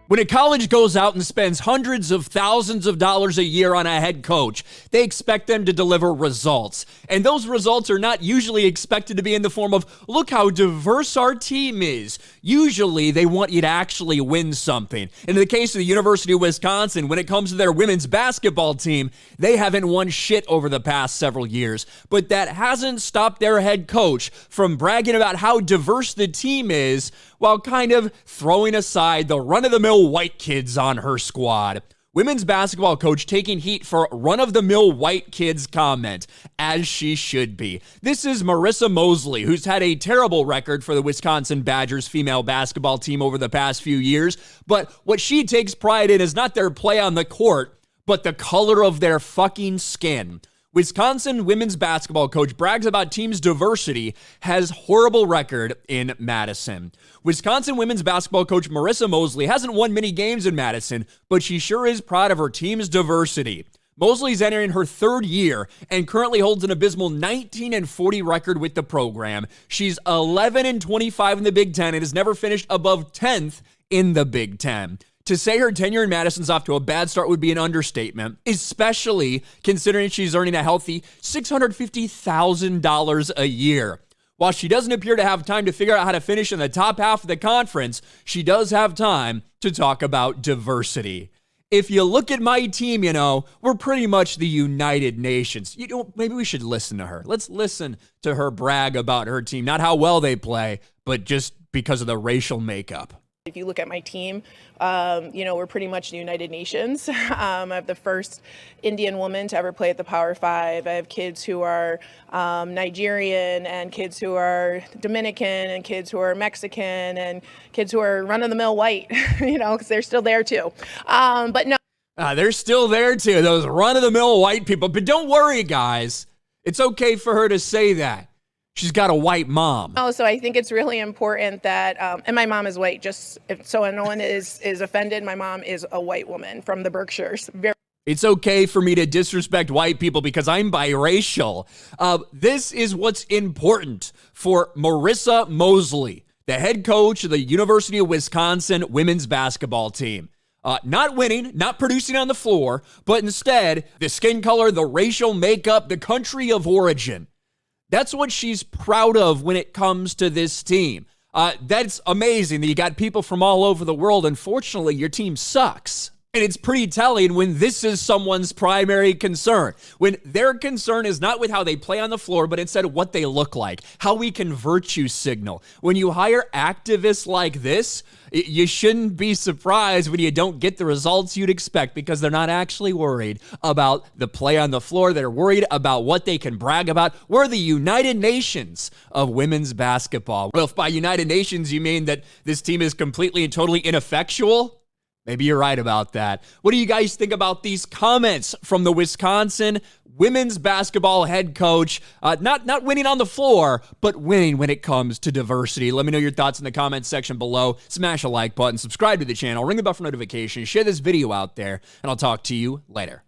When a college goes out and spends hundreds of thousands of dollars a year on a head coach, they expect them to deliver results. And those results are not usually expected to be in the form of, look how diverse our team is. Usually, they want you to actually win something. In the case of the University of Wisconsin, when it comes to their women's basketball team, they haven't won shit over the past several years. But that hasn't stopped their head coach from bragging about how diverse the team is while kind of throwing aside the run-of-the-mill white kids on her squad. Women's basketball coach taking heat for run-of-the-mill white kids comment, as she should be. This is Marissa Mosley, who's had a terrible record for the Wisconsin Badgers female basketball team over the past few years, but what she takes pride in is not their play on the court, but the color of their fucking skin. Wisconsin women's basketball coach brags about team's diversity, has horrible record in Madison. Wisconsin women's basketball coach Marissa Mosley hasn't won many games in Madison, but she sure is proud of her team's diversity. Mosley's entering her third year and currently holds an abysmal 19-40 record with the program. She's 11-25 in the Big Ten and has never finished above 10th in the Big Ten. To say her tenure in Madison's off to a bad start would be an understatement, especially considering she's earning a healthy $650,000 a year. While she doesn't appear to have time to figure out how to finish in the top half of the conference, she does have time to talk about diversity. If you look at my team, we're pretty much the United Nations. Maybe we should listen to her. Let's listen to her brag about her team, not how well they play, but just because of the racial makeup. If you look at my team, we're pretty much the United Nations. I have the first Indian woman to ever play at the Power Five. I have kids who are Nigerian and kids who are Dominican and kids who are Mexican and kids who are run-of-the-mill white, because they're still there too. But no. They're still there too, those run-of-the-mill white people. But don't worry, guys. It's okay for her to say that. She's got a white mom. Oh, so I think it's really important that, and my mom is white, so no one is offended. My mom is a white woman from the Berkshires. It's okay for me to disrespect white people because I'm biracial. This is what's important for Marissa Mosley, the head coach of the University of Wisconsin women's basketball team. Not winning, not producing on the floor, but instead the skin color, the racial makeup, the country of origin. That's what she's proud of when it comes to this team. That's amazing that you got people from all over the world. Unfortunately, your team sucks. And it's pretty telling when this is someone's primary concern. When their concern is not with how they play on the floor, but instead what they look like, how we can virtue signal. When you hire activists like this, you shouldn't be surprised when you don't get the results you'd expect because they're not actually worried about the play on the floor. They're worried about what they can brag about. We're the United Nations of women's basketball. Well, if by United Nations you mean that this team is completely and totally ineffectual, maybe you're right about that. What do you guys think about these comments from the Wisconsin women's basketball head coach? Not winning on the floor, but winning when it comes to diversity. Let me know your thoughts in the comments section below. Smash a like button, subscribe to the channel, ring the bell for notifications, share this video out there, and I'll talk to you later.